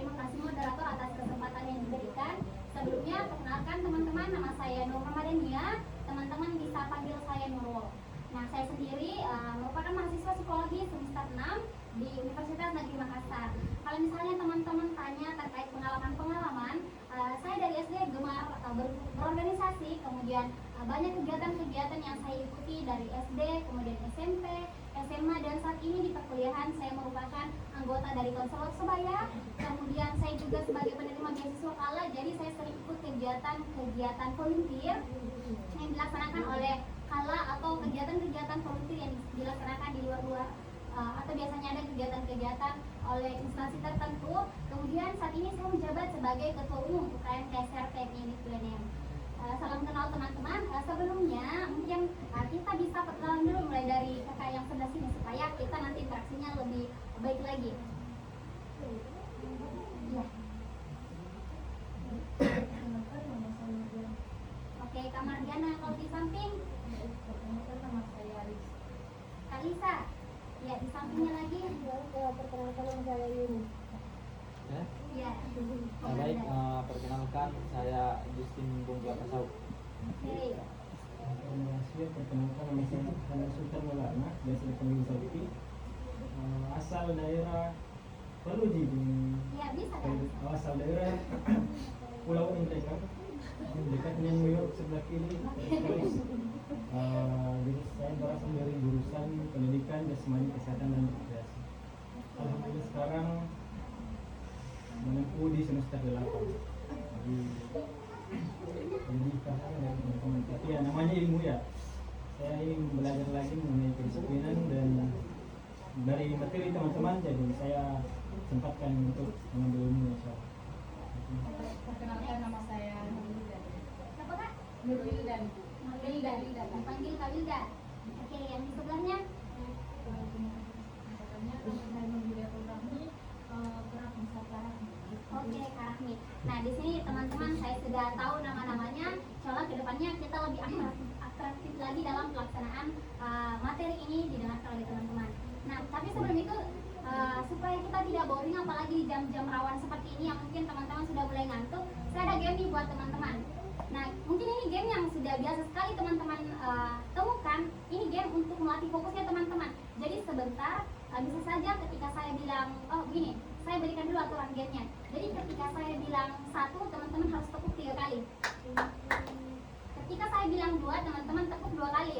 terima kasih moderator atas kesempatan yang diberikan. Sebelumnya, perkenalkan teman-teman, nama saya Nur Ramadhania. Teman-teman bisa panggil saya Nurul. Nah, saya sendiri merupakan mahasiswa psikologi semester 6 di Universitas Negeri Makassar. Kalau misalnya teman-teman tanya terkait pengalaman-pengalaman, saya dari SD gemar berorganisasi, kemudian banyak kegiatan-kegiatan yang saya ikuti dari SD, kemudian SMP, SMA, dan saat ini di perkuliahan saya merupakan anggota dari Konselor Sebaya. Kemudian saya juga sebagai penerima beasiswa KALA, jadi saya sering ikut kegiatan-kegiatan volunteer yang dilaksanakan oleh KALA atau kegiatan-kegiatan volunteer yang dilaksanakan di luar-luar atau biasanya ada kegiatan-kegiatan oleh instansi tertentu. Kemudian saat ini saya menjabat sebagai Ketua Umum UKM KSR TNI Unit Milenium. Salam kenal teman-teman. Sebelumnya mungkin kita bisa perkenalan dulu mulai dari kakak yang sebelah sini supaya kita nanti interaksinya lebih baik lagi. Ya. Oke, Kak Mardiana, kalau di samping nama saya Kak Lisa. Ya, di sampingnya lagi perkenalkan nama saya Yuni. Ya. Baik, perkenalkan saya Justin Bungkla Kasau. Oke. Perkenalkan nama saya Hana Sultan Maulana, biasa dipanggil Sauti. Asal daerah Perluji. Ya, bisa kan? Asal daerah Pulau Intekan, dekat dengan New York sebelah kiri. Terus, jadi saya berasal dari jurusan pendidikan jasmani kesehatan dan rekreasi. Alhamdulillah sekarang menempuh di semester 8. Jadi pendidikan dan komunikasi ya, namanya ilmu ya. Saya ingin belajar lagi mengenai kedisiplinan dan dari materi teman-teman, jadi saya sempatkan untuk mengambil ilmu insyaallah. Perkenalkan nama saya Nurulda. Siapa Kak? Nurulda. Wilda. Dipanggil Kak Wilda. Oke, yang di sebelahnya? Katanya nama saya Nurulda Rahmi, gerak wisata. Oke, Kak Rahmi. Nah, di sini teman-teman saya sudah tahu nama-namanya. Insyaallah kedepannya kita lebih atraktif lagi dalam pelaksanaan materi ini didengarkan oleh teman-teman. Nah, tapi sebelum itu supaya kita tidak boring apalagi di jam-jam rawan seperti ini yang mungkin teman-teman sudah mulai ngantuk, saya ada game nih buat teman-teman. Nah, mungkin ini game yang sudah biasa sekali teman-teman temukan. Ini game untuk melatih fokusnya teman-teman. Jadi sebentar, bisa saja ketika saya bilang, oh begini, saya berikan dulu aturan gamenya. Jadi ketika saya bilang 1, teman-teman harus tepuk 3 kali. Ketika saya bilang 2, teman-teman tepuk 2 kali.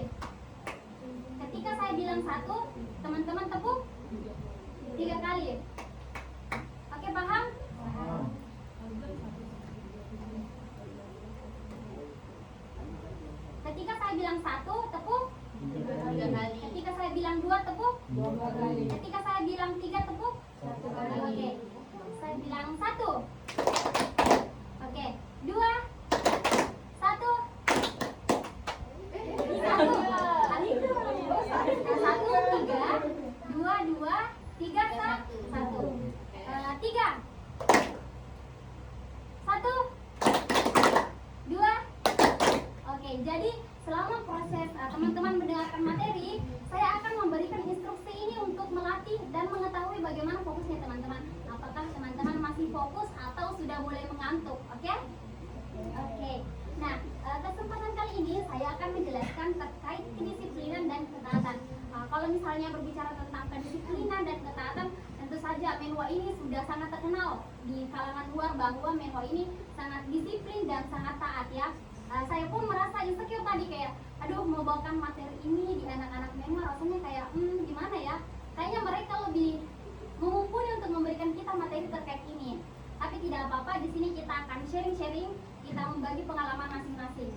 Ketika saya bilang 1, teman-teman tepuk 3 kali. Oke, paham? Ketika saya bilang 1, tepuk 3 kali. Ketika saya bilang 2, tepuk 2 kali. Ketika saya bilang 3, tepuk 1 kali. Oke. Saya bilang 1. Oke. 2, 1. 1. Kali 1, 3. 2, 2. 3, 1. 3. 1, 2. Oke, jadi selama proses teman-teman mendengarkan materi, saya akan memberikan instruksi ini untuk melatih dan mengetahui bagaimana fokusnya teman-teman. Apakah teman-teman masih fokus atau sudah mulai mengantuk? Oke? Oke. Nah, kesempatan kali ini saya akan menjelaskan terkait kedisiplinan dan ketaatan. Kalau misalnya berbicara tentang kedisiplinan dan ketaatan, tentu saja Menwa ini sudah sangat terkenal di kalangan luar bahwa Menwa ini sangat disiplin dan sangat taat ya. Saya pun merasa insecure tadi kayak, aduh mau bawakan materi ini di anak-anak Menwa rasanya kayak, gimana ya? Kayaknya mereka lebih mumpuni untuk memberikan kita materi terkait ini. Tapi tidak apa-apa, di sini kita akan sharing-sharing, kita membagi pengalaman masing-masing.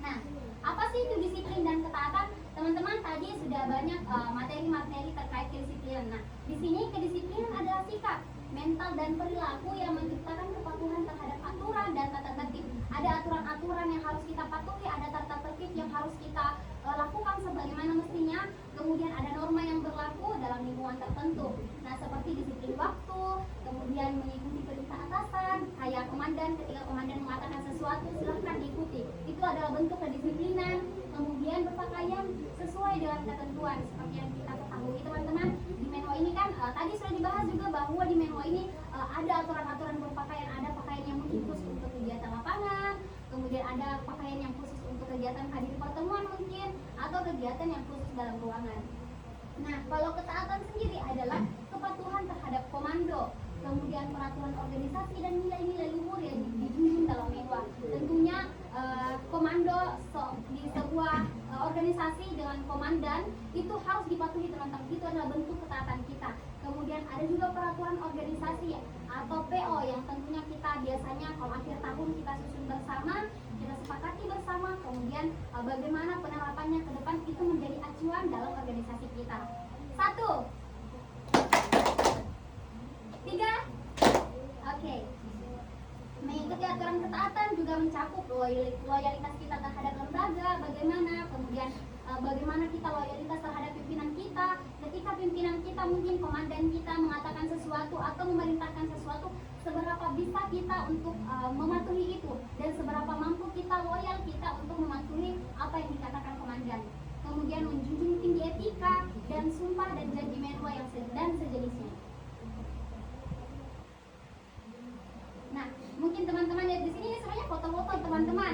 Nah, apa sih itu disiplin dan ketaatan? Teman-teman tadi sudah banyak materi-materi terkait kedisiplinan. Nah, di sini kedisiplinan adalah sikap, mental dan perilaku yang menciptakan kepatuhan terhadap aturan dan tata tertib. Ada aturan-aturan yang harus kita patuhi, ada tata tertib yang harus kita lakukan sebagaimana mestinya. Kemudian ada norma yang berlaku dalam lingkungan tertentu. Nah, seperti disiplin waktu, kemudian mengikuti perintah atasan, kayak komandan ketika komandan mengatakan sesuatu silahkan diikuti. Itu adalah bentuk kedisiplinan. Kemudian berpakaian sesuai dengan ketentuan seperti yang kita ketahui teman-teman. ada aturan-aturan berpakaian, ada pakaian yang mungkin khusus untuk kegiatan lapangan, kemudian ada pakaian yang khusus untuk kegiatan hadir pertemuan mungkin, atau kegiatan yang khusus dalam ruangan. Nah, kalau ketaatan sendiri adalah kepatuhan terhadap komando, kemudian peraturan organisasi dan nilai-nilai luhur yang dijunjung dalam Menwa. Tentunya komando di sebuah organisasi dengan komandan itu harus dipatuhi teman-teman. Itu adalah bentuk ketaatan kita. Kemudian ada juga peraturan organisasi atau PO yang tentunya kita biasanya kalau akhir tahun kita susun bersama, kita sepakati bersama, kemudian bagaimana penerapannya ke depan itu menjadi acuan dalam organisasi kita. 1, 3, oke. Mengikuti aturan ketaatan juga mencakup loyalitas kita terhadap lembaga, bagaimana, kemudian bagaimana kita loyalitas terhadap pimpinan kita. Ketika pimpinan kita mungkin komandan kita mengatakan sesuatu atau memerintahkan sesuatu, seberapa bisa kita untuk mematuhi itu dan seberapa mampu kita loyal kita untuk mematuhi apa yang dikatakan komandan. Kemudian menjunjung tinggi etika dan sumpah dan janji Menwa yang dan sejenisnya. Nah, mungkin teman-teman lihat di sini semuanya foto-foto teman-teman.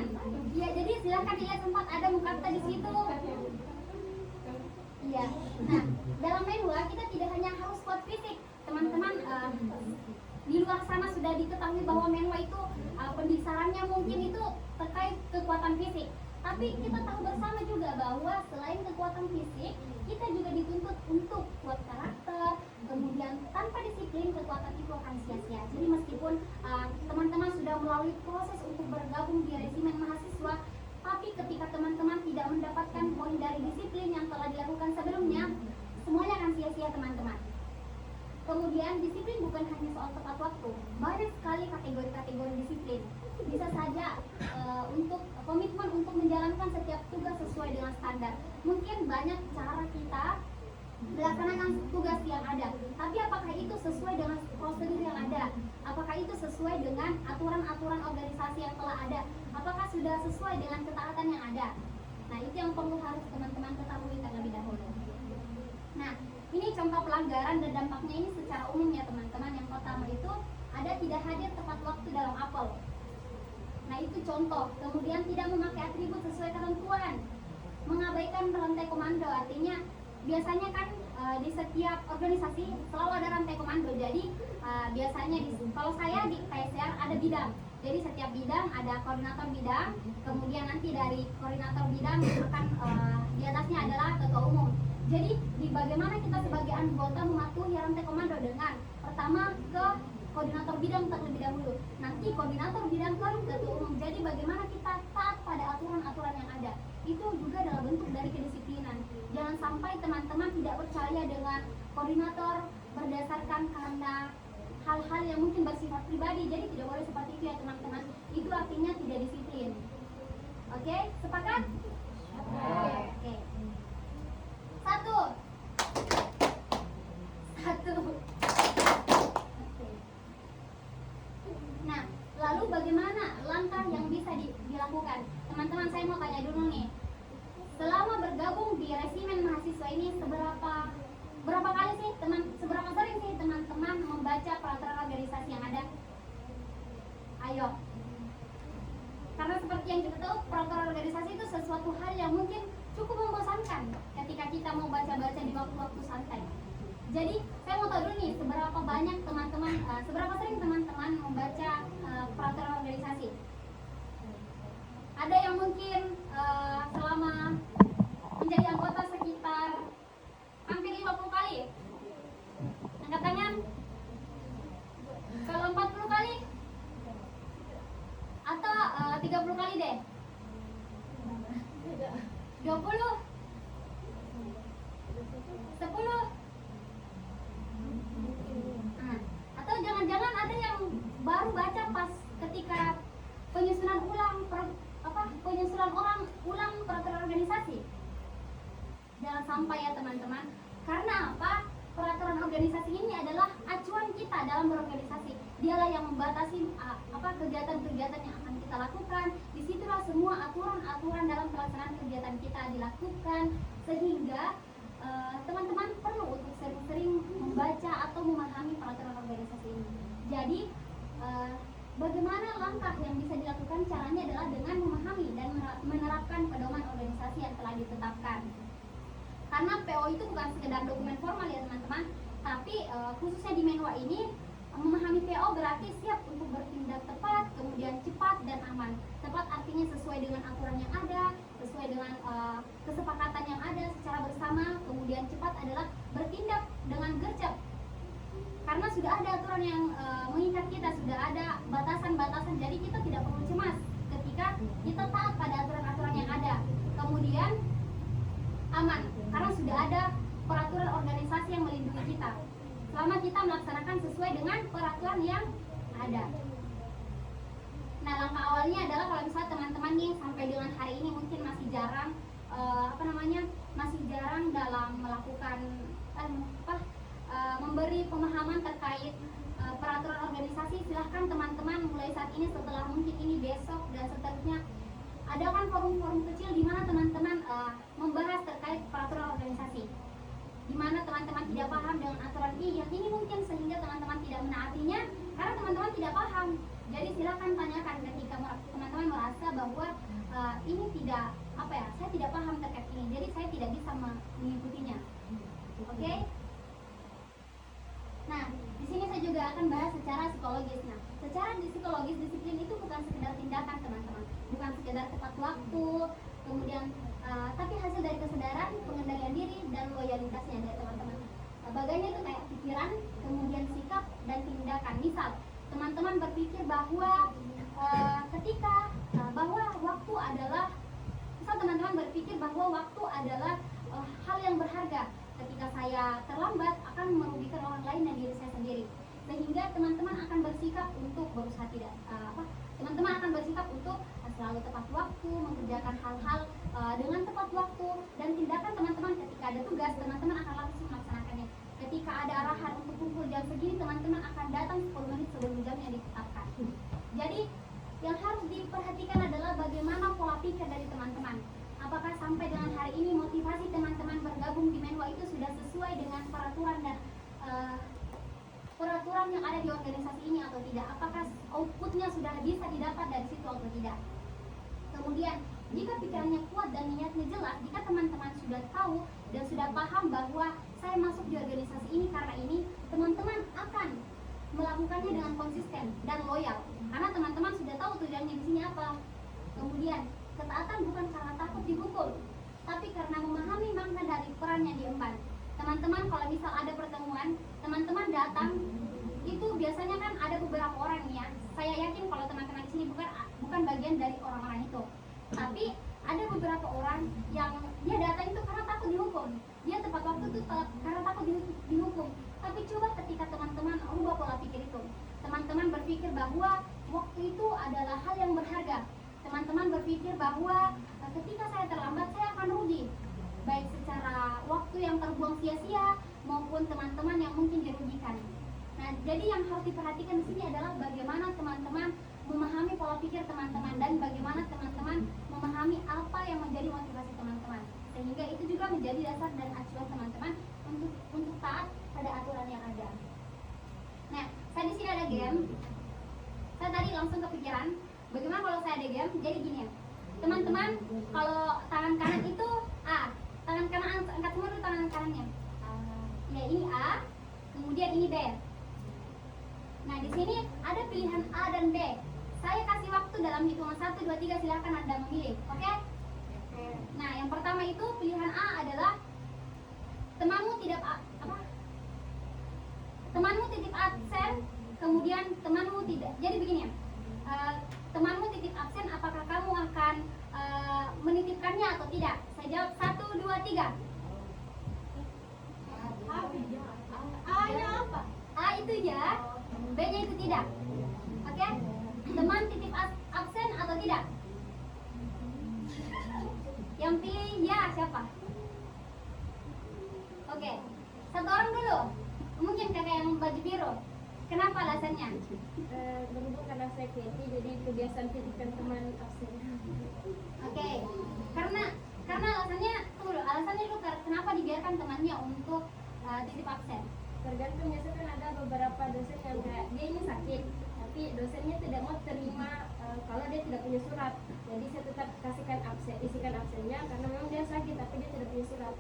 Ya, jadi silahkan dilihat sempat ada mukarta di situ. Iya. Nah, dalam Menwa kita tidak hanya harus kuat fisik, teman-teman. Di luar sana sudah diketahui bahwa Menwa itu pendisarannya mungkin itu terkait kekuatan fisik. Tapi kita tahu bersama juga bahwa selain kekuatan fisik, kita juga dituntut untuk kuat karakter. Kemudian tanpa disiplin kekuatan itu akan sia-sia. Jadi meskipun teman-teman sudah melalui proses untuk bergabung di resimen mahasiswa, tapi ketika teman-teman tidak mendapatkan poin dari disiplin yang telah dilakukan sebelumnya, semuanya akan sia-sia teman-teman. Kemudian disiplin bukan hanya soal tepat waktu, banyak sekali kategori-kategori disiplin. Bisa saja untuk komitmen untuk menjalankan setiap tugas sesuai dengan standar. Mungkin banyak cara kita melaksanakan tugas yang ada, tapi apakah itu sesuai dengan prosedur yang ada? Apakah itu sesuai dengan aturan-aturan organisasi yang telah ada? Apakah sudah sesuai dengan ketaatan yang ada? Nah, itu yang perlu harus teman-teman ketahui terlebih dahulu. Nah, ini contoh pelanggaran dan dampaknya ini secara umum ya teman-teman. Yang pertama itu ada tidak hadir tepat waktu dalam apel. Nah, itu contoh. Kemudian tidak memakai atribut sesuai ketentuan, mengabaikan rantai komando. Artinya biasanya kan di setiap organisasi selalu ada rantai komando. Jadi biasanya kalau saya di KSR ada bidang. Jadi setiap bidang ada koordinator bidang. Kemudian nanti dari koordinator bidang akan di atasnya adalah ketua umum. Jadi di bagaimana kita sebagai anggota mematuhi rantai komando dengan pertama ke koordinator bidang terlebih dahulu, nanti koordinator bidang ke ketua umum. Jadi bagaimana kita taat pada aturan-aturan yang ada, itu juga adalah bentuk dari kedisiplinan. Jangan sampai teman-teman tidak percaya dengan koordinator berdasarkan karena hal-hal yang mungkin bersifat pribadi. Jadi tidak boleh seperti itu ya teman-teman. Itu artinya tidak disiplin. Oke, sepakat? Oke. Satu. Nah, lalu bagaimana langkah yang bisa dilakukan? Teman-teman, saya mau tanya dulu nih. Selama bergabung di resimen mahasiswa ini berapa kali sih seberapa sering sih teman-teman membaca peraturan organisasi yang ada? Ayo. Karena seperti yang kita tahu, peraturan organisasi itu sesuatu hal yang mungkin cukup membosankan ketika kita mau baca-baca di waktu-waktu santai. Jadi saya mau tahu dulu nih, seberapa sering teman-teman membaca peraturan organisasi? Ada yang mungkin selama menjadi anggota sekitar hampir 50 kali? Angkat tangan. Kalau 40 kali? Atau 30 kali deh? 20? 10? Atau jangan-jangan ada yang baru baca pas ketika penyusunan ulang peraturan organisasi. Jangan sampai ya teman-teman. Karena apa? Peraturan organisasi ini adalah acuan kita dalam berorganisasi. Dialah yang membatasi kegiatan-kegiatan yang akan kita lakukan. Disitulah semua aturan-aturan dalam pelaksanaan kegiatan kita dilakukan, sehingga teman-teman perlu untuk sering-sering membaca atau memahami peraturan organisasi ini. Jadi bagaimana langkah yang bisa dilakukan? Caranya adalah dengan memahami dan menerapkan pedoman organisasi yang telah ditetapkan. Karena PO itu bukan sekedar dokumen formal ya teman-teman, tapi khususnya di Menwa ini, memahami PO berarti siap untuk bertindak tepat, kemudian cepat dan aman. Tepat artinya sesuai dengan aturan yang ada, sesuai dengan kesepakatan yang ada secara bersama. Kemudian cepat adalah bertindak dengan gercep, karena sudah ada aturan yang mengikat kita, sudah ada batasan-batasan, jadi kita tidak perlu cemas ketika kita taat pada aturan-aturan yang ada. Kemudian aman, karena sudah ada peraturan organisasi yang melindungi kita selama kita melaksanakan sesuai dengan peraturan yang ada. Nah, langkah awalnya adalah kalau misalnya teman-teman nih sampai dengan hari ini mungkin masih jarang masih jarang dalam melakukan memberi pemahaman terkait peraturan organisasi, silahkan teman-teman mulai saat ini, setelah mungkin ini besok dan seterusnya, adakan forum-forum kecil di mana teman-teman membahas terkait peraturan organisasi, di mana teman-teman tidak paham dengan aturan yang ini mungkin sehingga teman-teman tidak menaatinya karena teman-teman tidak paham. Jadi silakan tanyakan ketika teman-teman merasa bahwa ini tidak saya tidak paham terkait ini, jadi saya tidak bisa mengikutinya. Oke? Nah, di sini saya juga akan bahas secara psikologis. Nah, secara psikologis disiplin itu bukan sekedar tindakan teman-teman, bukan sekedar tepat waktu, kemudian tapi hasil dari kesadaran, pengendalian diri dan loyalitasnya dari teman-teman. Bagainya itu kayak pikiran, kemudian sikap dan tindakan. Misal teman-teman berpikir bahwa bahwa waktu adalah, misal teman-teman berpikir bahwa waktu adalah hal yang berharga. Ketika saya terlambat akan merugikan orang lain dan diri saya sendiri, sehingga teman-teman akan bersikap untuk berusaha teman-teman akan bersikap untuk selalu tepat waktu, mengerjakan hal-hal dengan tepat waktu, dan tindakan teman-teman ketika ada tugas, teman-teman akan langsung melaksanakannya. Ketika ada arahan untuk kumpul jam segini, teman-teman akan datang 10 menit sebelum jam yang ditetapkan. Jadi yang harus diperhatikan adalah bagaimana pola pikir dari teman-teman. Apakah sampai dengan hari ini motivasi teman-teman bergabung di Menwa itu sudah sesuai dengan peraturan dan peraturan yang ada di organisasi ini atau tidak? Apakah outputnya sudah bisa didapat dari situ atau tidak? Kemudian, jika pikirannya kuat dan niatnya jelas, jika teman-teman sudah tahu dan sudah paham bahwa saya masuk di organisasi ini karena ini, teman-teman akan melakukannya dengan konsisten dan loyal, karena teman-teman sudah tahu tujuannya di sini apa. Kemudian, ketaatan bukan karena takut dihukum, tapi karena memahami makna dari peran yang diemban. Teman-teman kalau misal ada pertemuan, teman-teman datang, itu biasanya kan ada beberapa orang ya. Saya yakin kalau teman-teman di sini bukan bagian dari orang-orang itu. Tapi ada beberapa orang yang dia datang itu karena takut dihukum. Dia tepat waktu itu karena takut dihukum. Tapi coba ketika teman-teman ubah pola pikir itu. Teman-teman berpikir bahwa waktu itu adalah hal yang berharga. Teman-teman berpikir bahwa ketika saya terlambat saya akan rugi, baik secara waktu yang terbuang sia-sia maupun teman-teman yang mungkin dirugikan. Nah, jadi yang harus diperhatikan di sini adalah bagaimana teman-teman memahami pola pikir teman-teman dan bagaimana teman-teman memahami apa yang menjadi motivasi teman-teman, sehingga itu juga menjadi dasar dan acuan teman-teman untuk taat pada aturan yang ada. Nah, saya di sini ada game. Saya tadi langsung kepikiran, bagaimana kalau saya ada game? Jadi gini ya, teman-teman, kalau tangan kanan itu A, tangan kanan angkat semua dulu tangan kanannya. Ya ini A, kemudian ini B. Nah di sini ada pilihan A dan B. Saya kasih waktu dalam hitungan 1, 2, 3, silahkan Anda memilih. Oke? Nah yang pertama itu pilihan A adalah temanmu temanmu titip absen, kemudian temanmu tidak. Jadi begini ya, temanmu titip absen, apakah kamu akan menitipkannya atau tidak? Saya jawab 1, 2, 3. A nya apa? A itu ya, B nya itu tidak. Oke? Teman titip absen atau tidak? Yang pilih ya siapa? Oke, satu orang dulu. Mungkin kakak yang baju biru. Kenapa alasannya? Dulu karena saya kreatif, jadi kebiasaan titipkan teman absen. Oke, karena alasannya dulu kenapa dibiarkan temannya untuk titip absen? tergantung, biasanya kan ada beberapa dosen yang kayak dia ini sakit tapi dosennya tidak mau terima kalau dia tidak punya surat, jadi saya tetap kasihkan absen, isikan absennya karena memang dia sakit tapi dia tidak punya surat.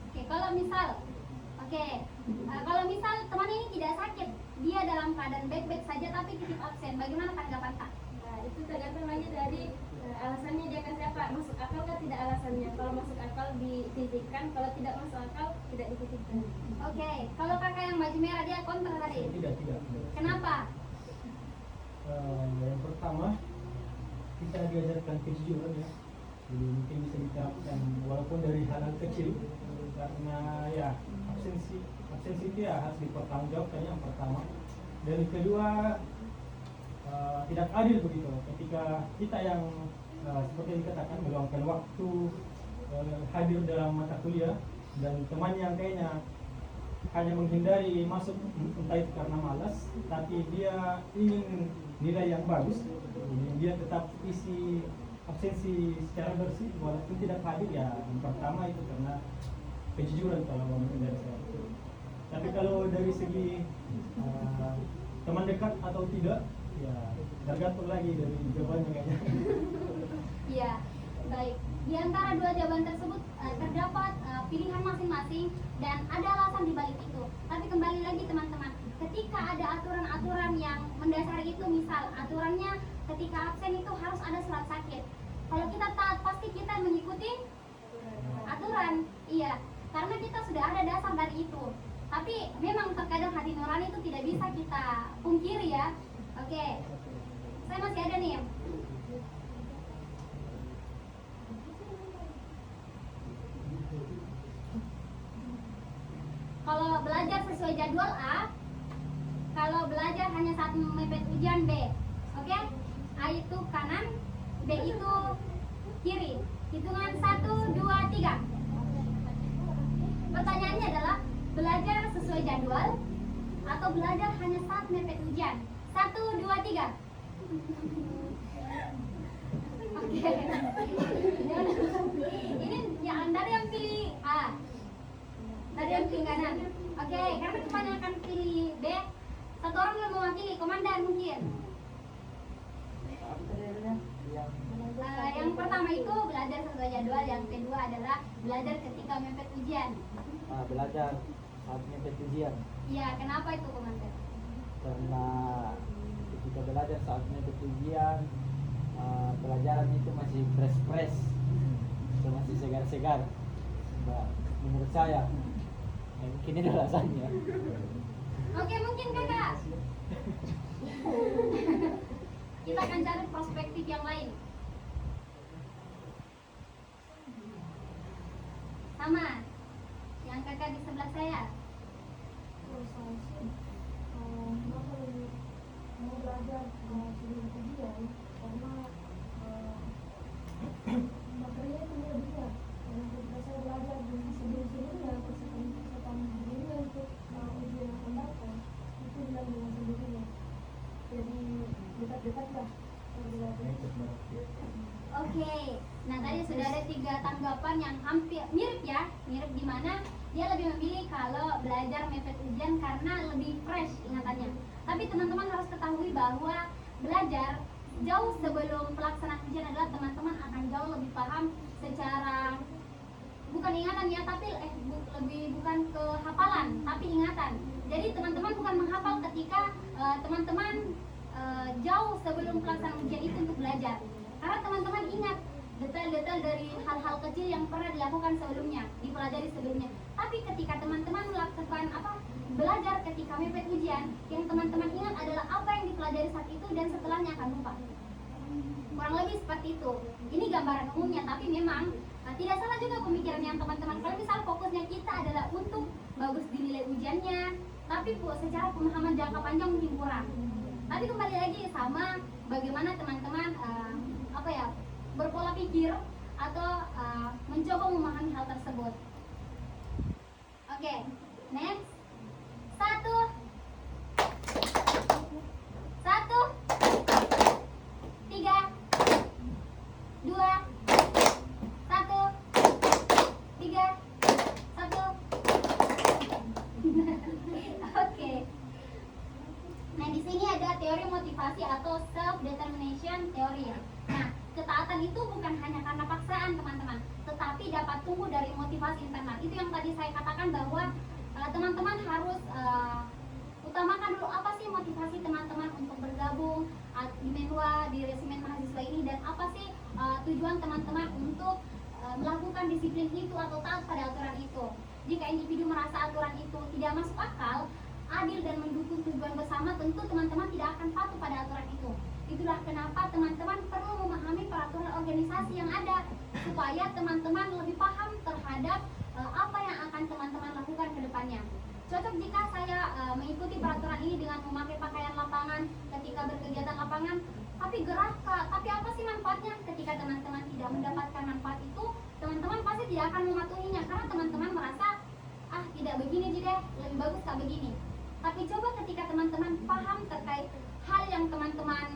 Oke, kalau misal teman ini tidak sakit, dia dalam keadaan baik-baik saja tapi titip absen, bagaimana tanggapan Kak? Nah, itu tergantung lagi dari alasannya dia kasih apa, masuk akal kan tidak alasannya, kalau masuk akal dititipkan, kalau tidak masuk akal tidak dititipkan. Oke, kalau kakak yang baju merah dia kontra tadi, Tidak. kenapa? Yang pertama, kita diajarkan kejujuran ya. Jadi mungkin bisa diterapkan walaupun dari hal-hal kecil, karena ya absensi itu ya harus dipertanggungjawabkan yang pertama. Dan kedua, tidak adil begitu ketika kita yang seperti yang dikatakan meluangkan waktu hadir dalam mata kuliah dan teman yang kayaknya hanya menghindari masuk, entah itu karena malas, tapi dia ingin nilai yang bagus, dia tetap isi absensi secara bersih walaupun tidak hadir. Ya yang pertama itu karena kejujuran kalau ngomongin dari saya. Tapi kalau dari segi teman dekat atau tidak, ya tergantung lagi dari jawabannya kayaknya. Iya, baik. Di antara dua jawaban tersebut terdapat pilihan masing-masing dan ada alasan di balik itu. Tapi kembali lagi teman-teman, ketika ada aturan-aturan yang mendasari itu, misal aturannya ketika absen itu harus ada surat sakit. Kalau kita taat, pasti kita mengikuti aturan. Iya, karena kita sudah ada dasar dari itu. Tapi memang terkadang hati nurani itu tidak bisa kita pungkiri ya. Oke, saya masih ada nih. Kalau belajar sesuai jadwal A, kalau belajar hanya saat mepet ujian B. Oke? A itu kanan, B itu kiri. Hitungan 1, 2, 3. Pertanyaannya adalah belajar sesuai jadwal atau belajar hanya saat mepet ujian. 1, 2, 3. Oke. Ini yang dari yang pilih A. Tadi yang pilih kanan. Oke, karena kebanyakan pilih B, satu orang yang mewakili komandan mungkin. Yang pertama itu belajar sesuai jadwal, yang kedua adalah belajar ketika mepet ujian. Belajar saat mepet ujian. Iya, kenapa itu komandan? Karena ketika belajar saat mepet ujian, pelajaran itu masih fresh, masih segar-segar. Menurut saya, mungkin ini alasannya. Oke, mungkin kakak. Kita akan cari perspektif yang lain. Sama, yang kakak di sebelah saya. Mau belajar sebelum ujian karena materinya itu lebih berat. Ketika saya belajar sebelum-sebelumnya persiapan dirinya untuk ujian yang akan datang itu bilang dengan sendirinya. Jadi dekat-dekat lah belajar. Oke, nah tadi sudah ada 3 tanggapan yang hampir mirip ya, mirip di mana dia lebih memilih kalau belajar mepet ujian karena lebih fresh ingatannya. Tapi teman-teman harus ketahui bahwa belajar jauh sebelum pelaksanaan ujian adalah teman-teman akan jauh lebih paham secara bukan ingatan ya, tapi bukan kehafalan, tapi ingatan. Jadi teman-teman bukan menghafal ketika teman-teman jauh sebelum pelaksanaan ujian itu untuk belajar. Karena teman-teman ingat detail-detail dari hal-hal kecil yang pernah dilakukan sebelumnya, dipelajari sebelumnya. Tapi ketika teman-teman melakukan belajar ketika mepet ujian, yang teman-teman ingat adalah apa yang dipelajari saat itu dan setelahnya akan lupa. Kurang lebih seperti itu. Ini gambaran umumnya, tapi memang tidak salah juga pemikiran yang teman-teman. Kalau misal fokusnya kita adalah untuk bagus di nilai ujiannya, tapi secara pemahaman jangka panjang mungkin kurang. Tapi kembali lagi sama bagaimana teman-teman berpola pikir atau mencoba memahami hal tersebut. Oke, next. 1, 3, 2, 1, 3, 1. Oke. Nah, di sini ada teori motivasi atau self determination theory ya. Nah, ketaatan itu bukan hanya karena paksaan teman-teman, tetapi dapat tumbuh dari motivasi internal. Itu yang tadi saya katakan bahwa teman-teman harus utamakan dulu apa sih motivasi teman-teman untuk bergabung di Menwa, di resimen mahasiswa ini, dan apa sih tujuan teman-teman untuk melakukan disiplin itu atau taat pada aturan itu. Jika individu merasa aturan itu tidak masuk akal, adil dan mendukung tujuan bersama, tentu teman-teman tidak akan patuh pada aturan itu. Itulah kenapa teman-teman perlu memahami peraturan organisasi yang ada supaya teman-teman lebih paham terhadap apa yang akan teman-teman lakukan ke depannya. Cocok jika saya mengikuti peraturan ini dengan memakai pakaian lapangan ketika berkegiatan lapangan, tapi gerah Kak, tapi apa sih manfaatnya? Ketika teman-teman tidak mendapatkan manfaat itu, teman-teman pasti tidak akan mematuhinya karena teman-teman merasa tidak begini aja deh, lebih bagus Kak begini. Tapi coba ketika teman-teman paham terkait hal yang teman-teman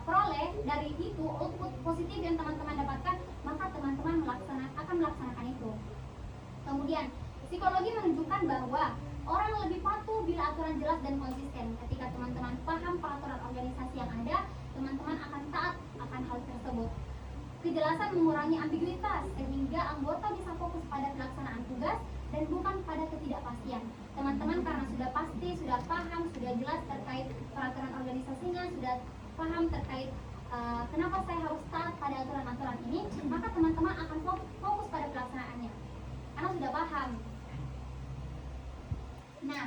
peroleh dari itu, output positif yang teman-teman dapatkan, maka teman-teman akan melaksanakan itu. Kemudian, psikologi menunjukkan bahwa orang lebih patuh bila aturan jelas dan konsisten. Ketika teman-teman paham peraturan organisasi yang ada, teman-teman akan taat akan hal tersebut. Kejelasan mengurangi ambiguitas sehingga anggota bisa fokus pada pelaksanaan tugas dan bukan pada ketidakpastian. Teman-teman karena sudah pasti, sudah paham, sudah jelas terkait peraturan organisasinya, sudah paham terkait kenapa saya harus taat pada aturan-aturan ini, maka teman-teman akan fokus pada pelaksanaannya karena sudah paham. Nah,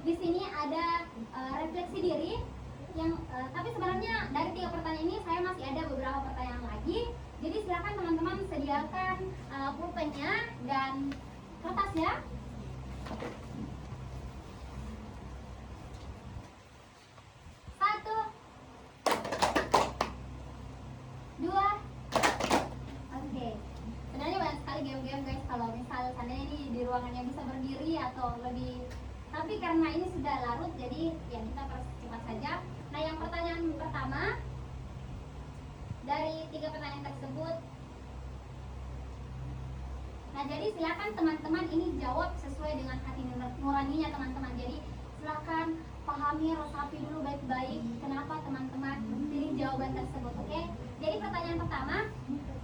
di sini ada refleksi diri yang tapi sebenarnya dari 3 pertanyaan ini saya masih ada beberapa pertanyaan lagi. Jadi silakan teman-teman sediakan pulpennya dan kertasnya. Satu, dua, oke. Sebenarnya banyak sekali game-game guys. Kalau misal seandainya ini di ruangan yang bisa berdiri atau lebih, tapi karena ini sudah larut, jadi ya kita percepat saja. Nah, yang pertanyaan pertama dari 3 pertanyaan tersebut. Nah, jadi silakan teman-teman ini jawab sesuai dengan hati nuraninya teman-teman. Jadi silakan pahami, resapi dulu baik-baik kenapa teman-teman pilih jawaban tersebut, oke? Jadi pertanyaan pertama,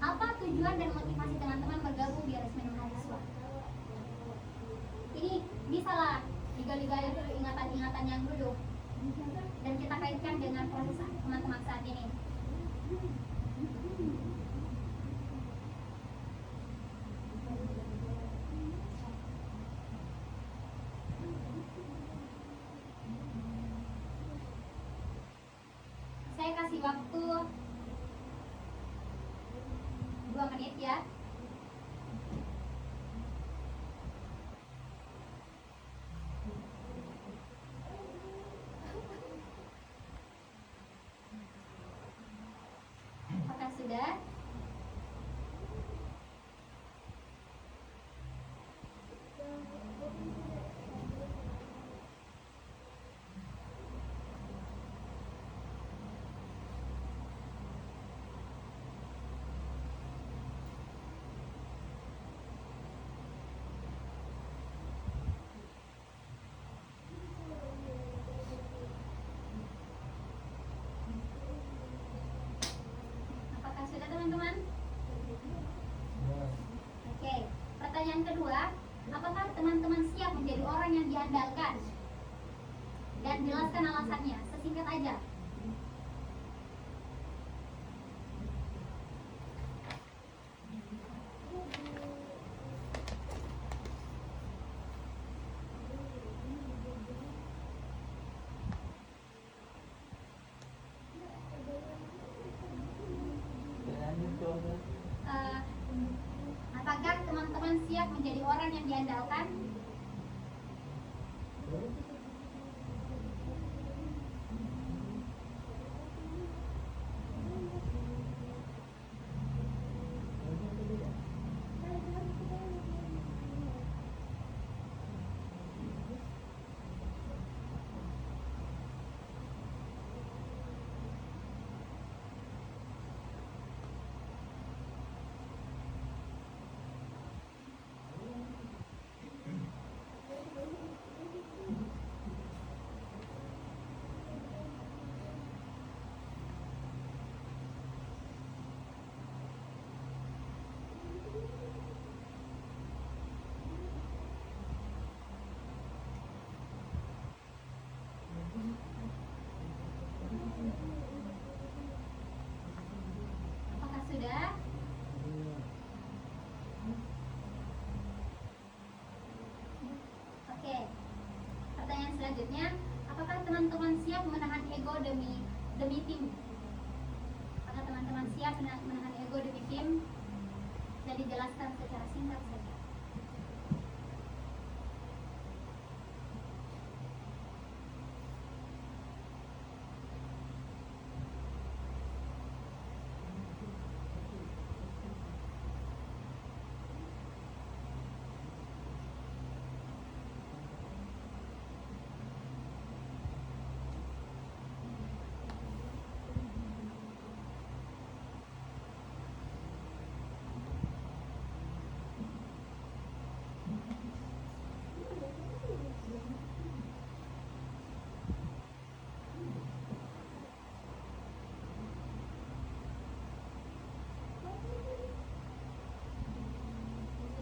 apa tujuan dan motivasi teman-teman bergabung di resimen mahasiswa? Ini bisalah digali-gali dulu ingatan-ingatan yang dulu, dan kita kaitkan dengan proses teman-teman saat ini. Saya kasih waktu 2 menit ya. Apakah sudah? Apakah sudah teman-teman? Oke, pertanyaan kedua, apakah teman-teman siap menjadi orang yang diandalkan? Dan jelaskan alasannya, sesingkat aja. Apakah teman-teman siap menjadi orang yang diandalkan? siap menahan ego demi tim. Apakah teman-teman siap menahan ego demi tim? Jadi jelaskan secara singkat saja.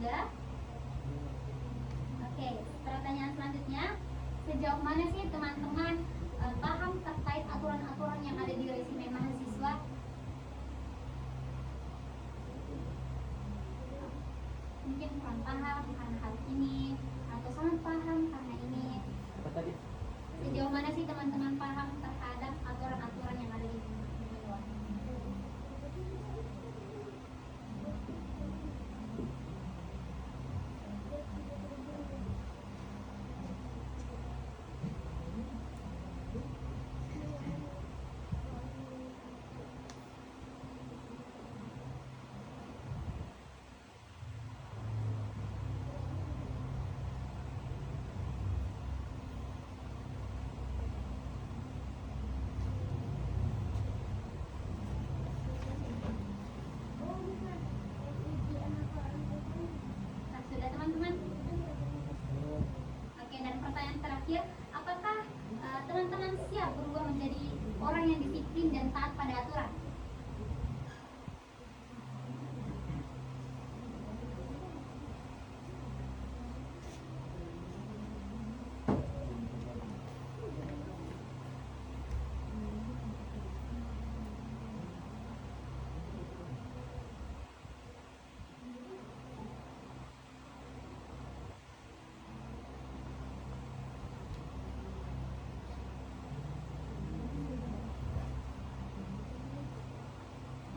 Sudah? Oke, pertanyaan selanjutnya, sejauh mana sih teman-teman paham terkait aturan-aturan yang ada di resume mahasiswa? Mungkin kurang paham karena hal ini, atau sangat paham karena ini. Apa tadi? Sejauh mana sih teman-teman paham terhadap aturan-aturan yang ada di luar? Nah, sudah teman-teman? Oke, dan pertanyaan terakhir, apakah teman-teman siap berubah menjadi orang yang disiplin dan taat pada aturan?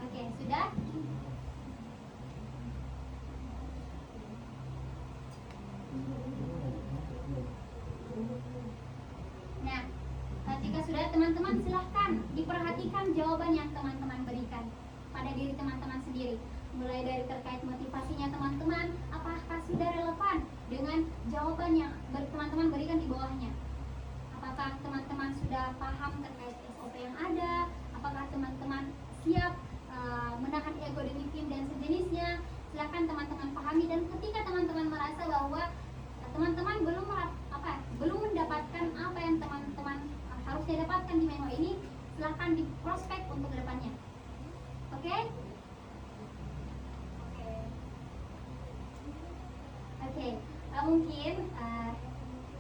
Oke, sudah? Nah, jika sudah teman-teman silahkan diperhatikan jawaban yang teman-teman berikan pada diri teman-teman sendiri. Mulai dari terkait motivasinya teman-teman, apakah sudah relevan dengan jawaban yang teman-teman berikan di bawahnya? Apakah teman-teman sudah paham terkait SOP yang ada? Apakah teman-teman siap menahan ego demi tim dan sejenisnya? Silakan teman-teman pahami, dan ketika teman-teman merasa bahwa teman-teman belum mendapatkan apa yang teman-teman harusnya dapatkan di memo ini, silakan diprospek untuk kedepannya. Oke? Oke, mungkin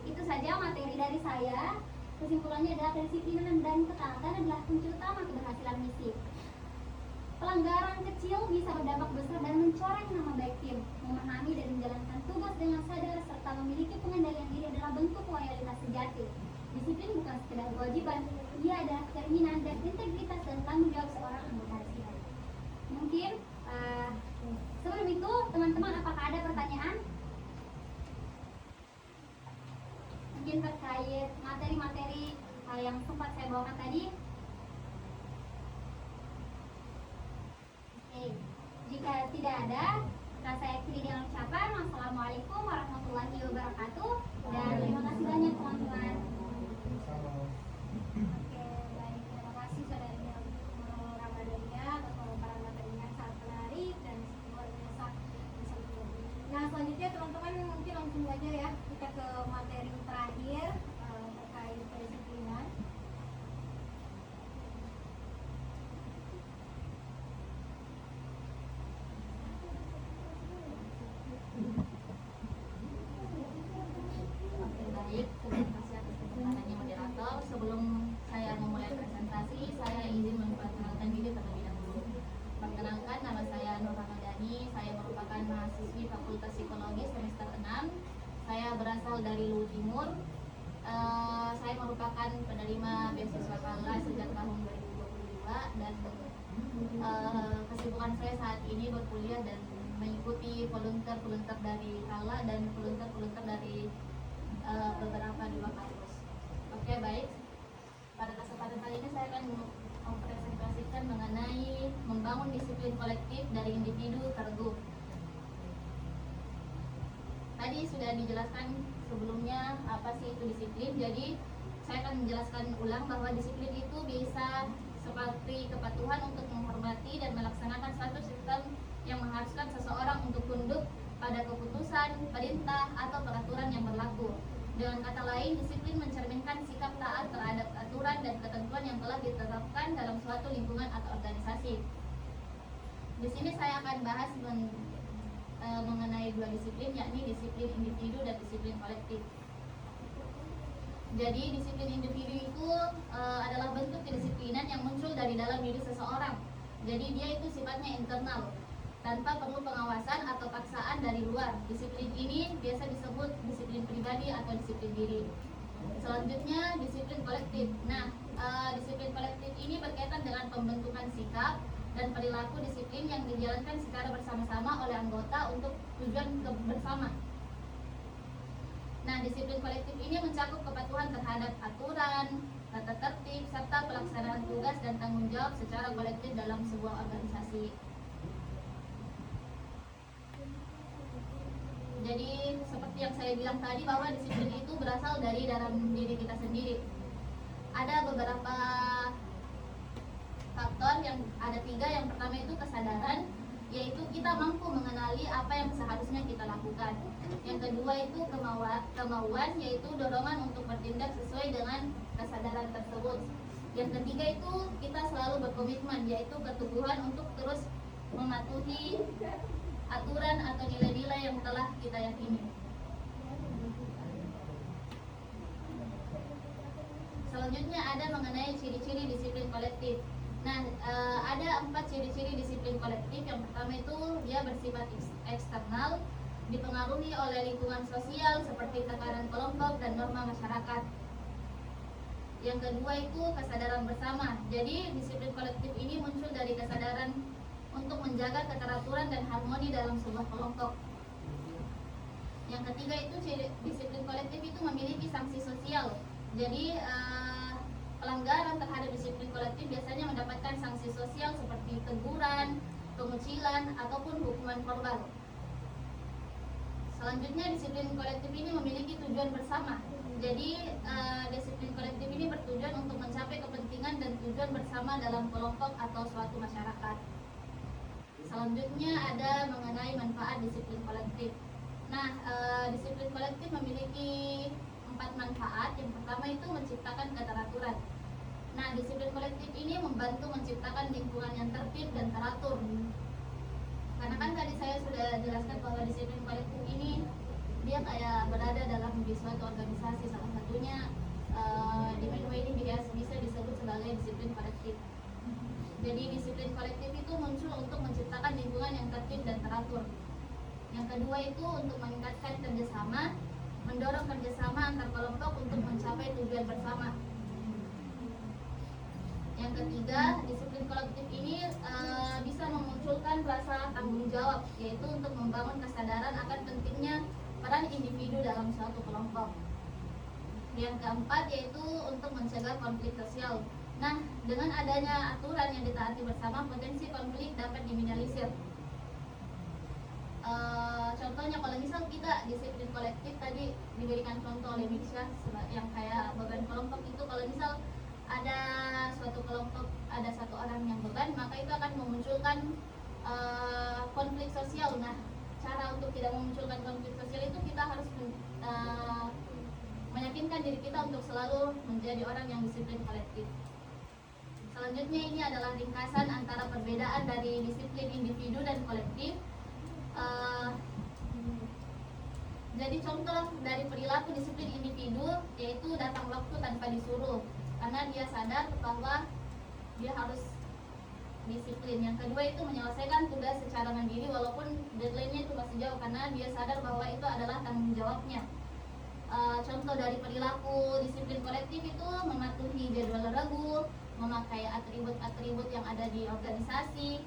itu saja materi dari saya. Kesimpulannya adalah kedisiplinan dan ketaatan adalah kunci utama keberhasilan misi. Pelanggaran kecil bisa berdampak besar dan mencoreng nama baik tim. Memahami dan menjalankan tugas dengan sadar serta memiliki pengendalian diri adalah bentuk loyalitas sejati. Disiplin bukan sekedar kewajiban, ia adalah keinginan dan integritas dan tanggung jawab seorang anggota residen. Mungkin sebelum itu, teman-teman, apakah ada pertanyaan? Mungkin terkait materi-materi yang sempat saya bawakan tadi. Jika tidak ada, saya akhiri dengan ucapan wassalamualaikum warahmatullahi wabarakatuh, dan terima kasih banyak teman-teman. Oke, baik, terima kasih saudara Ramadhania atas pemaparan materinya yang sangat menarik dan luar biasa. Nah, selanjutnya teman-teman mungkin langsung aja ya kita ke materi terakhir terkait kedisiplinan. Baik, terima kasih atas kesempatannya moderator. Sebelum saya memulai presentasi, saya izin memperkenalkan diri terlebih dahulu. Perkenalkan, nama saya Nur Ramadhani. Saya merupakan mahasiswi Fakultas Psikologi semester 6. Saya berasal dari Luwu Timur. Saya merupakan merupakan penerima beasiswa KALA sejak tahun 2022 dan kesibukan saya saat ini berkuliah dan mengikuti volunteer dari KALA dan volunteer dari beberapa dua kampus. Oke, baik. Pada kesempatan kali ini saya akan mempresentasikan mengenai membangun disiplin kolektif dari individu ke regu. Tadi sudah dijelaskan sebelumnya apa sih itu disiplin, jadi saya akan menjelaskan ulang bahwa disiplin itu bisa seperti kepatuhan untuk menghormati dan melaksanakan suatu sistem yang mengharuskan seseorang untuk tunduk pada keputusan, perintah, atau peraturan yang berlaku. Dengan kata lain, disiplin mencerminkan sikap taat terhadap aturan dan ketentuan yang telah ditetapkan dalam suatu lingkungan atau organisasi. Di sini saya akan bahas mengenai dua disiplin, yakni disiplin individu dan disiplin kolektif. Jadi disiplin individu itu adalah bentuk kedisiplinan yang muncul dari dalam diri seseorang. Jadi dia itu sifatnya internal, tanpa perlu pengawasan atau paksaan dari luar. Disiplin ini biasa disebut disiplin pribadi atau disiplin diri. Selanjutnya disiplin kolektif. Nah, disiplin kolektif ini berkaitan dengan pembentukan sikap dan perilaku disiplin yang dijalankan secara bersama-sama oleh anggota untuk tujuan bersama. Nah, disiplin kolektif ini mencakup kepatuhan terhadap aturan, tata tertib, serta pelaksanaan tugas dan tanggung jawab secara kolektif dalam sebuah organisasi. Jadi seperti yang saya bilang tadi bahwa disiplin itu berasal dari dalam diri kita sendiri. Ada beberapa faktor, yang ada 3. Yang pertama itu kesadaran, yaitu kita mampu mengenali apa yang seharusnya kita lakukan. Yang kedua itu kemauan, yaitu dorongan untuk bertindak sesuai dengan kesadaran tersebut. Yang ketiga itu kita selalu berkomitmen, yaitu keteguhan untuk terus mematuhi aturan atau nilai-nilai yang telah kita yakini. Selanjutnya ada mengenai ciri-ciri disiplin kolektif. Nah, ada 4 ciri-ciri disiplin kolektif. Yang pertama itu dia bersifat eksternal, dipengaruhi oleh lingkungan sosial seperti tekanan kelompok dan norma masyarakat. Yang kedua itu kesadaran bersama. Jadi disiplin kolektif ini muncul dari kesadaran untuk menjaga keteraturan dan harmoni dalam sebuah kelompok. Yang ketiga itu disiplin kolektif itu memiliki sanksi sosial. Jadi pelanggaran terhadap disiplin kolektif biasanya mendapatkan sanksi sosial seperti teguran, pengucilan, ataupun hukuman korban. Selanjutnya disiplin kolektif ini memiliki tujuan bersama. Jadi disiplin kolektif ini bertujuan untuk mencapai kepentingan dan tujuan bersama dalam kelompok atau suatu masyarakat. Selanjutnya ada mengenai manfaat disiplin kolektif. Nah, disiplin kolektif memiliki 4 manfaat. Yang pertama itu menciptakan keteraturan. Nah, disiplin kolektif ini membantu menciptakan lingkungan yang tertib dan teratur. Karena kan tadi saya sudah jelaskan bahwa disiplin kolektif ini dia kayak berada dalam di suatu organisasi. Salah satunya di Menua ini bisa disebut sebagai disiplin kolektif. Jadi disiplin kolektif itu muncul untuk menciptakan lingkungan yang tertib dan teratur. Yang kedua itu untuk meningkatkan kerjasama, mendorong kerjasama antar kelompok untuk mencapai tujuan bersama. Yang ketiga, disiplin kolektif ini bisa memunculkan rasa tanggung jawab, yaitu untuk membangun kesadaran akan pentingnya peran individu dalam suatu kelompok. Yang keempat yaitu untuk mencegah konflik sosial. Nah, dengan adanya aturan yang ditaati bersama, potensi konflik dapat diminimalisir. Contohnya kalau misal kita disiplin kolektif tadi diberikan contoh oleh Miksya yang kayak beban kelompok itu, kalau misal ada suatu kelompok, ada satu orang yang beban, maka itu akan memunculkan konflik sosial. Nah, cara untuk tidak memunculkan konflik sosial itu kita harus meyakinkan diri kita untuk selalu menjadi orang yang disiplin kolektif. Selanjutnya ini adalah ringkasan antara perbedaan dari disiplin individu dan kolektif. Jadi contoh dari perilaku disiplin individu yaitu datang waktu tanpa disuruh, karena dia sadar bahwa dia harus disiplin. Yang kedua itu menyelesaikan tugas secara mandiri walaupun deadline-nya itu masih jauh, karena dia sadar bahwa itu adalah tanggung jawabnya. Contoh dari perilaku disiplin kolektif itu mematuhi jadwal regu, memakai atribut-atribut yang ada di organisasi,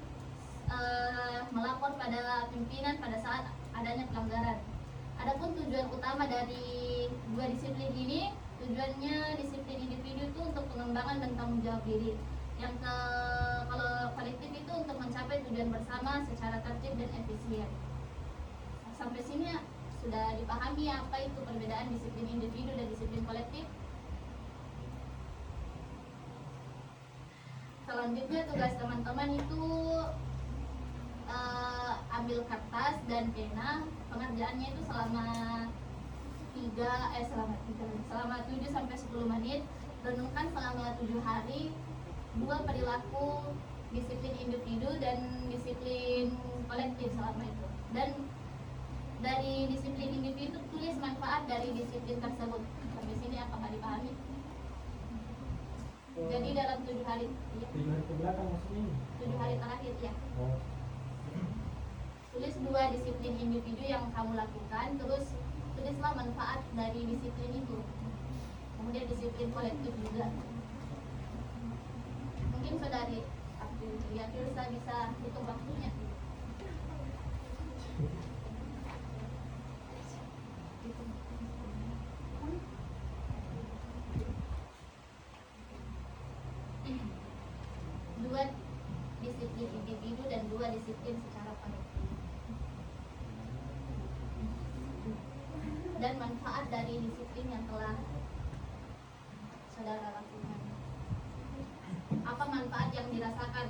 melapor pada pimpinan pada saat adanya pelanggaran. Adapun tujuan utama dari dua disiplin ini, tujuannya disiplin individu itu untuk pengembangan dan tanggung jawab diri. Kalau kolektif itu untuk mencapai tujuan bersama secara tertib dan efisien. Sampai sini sudah dipahami apa itu perbedaan disiplin individu dan disiplin kolektif. Selanjutnya tugas teman-teman itu ambil kertas dan pena. Pengerjaannya itu selama 7 sampai 10 menit. Renungkan selama 7 hari dua perilaku disiplin individu dan disiplin kolektif selama itu. Dan dari disiplin individu tulis manfaat dari disiplin tersebut. Sampai sini apakah dipahami? Jadi dalam 7 hari, ya, 7 hari ke belakang maksudnya ini? 7 hari terakhir ya. Oh. Tulis 2 disiplin individu yang kamu lakukan, terus tulislah manfaat dari disiplin itu. Kemudian disiplin kolektif juga. Mungkin saudari Abdul bisa hitung waktunya. Dua disiplin individu dan 2 disiplin secara kolektif. Dan manfaat dari disiplin yang telah saudara lakukan. Apa manfaat yang dirasakan?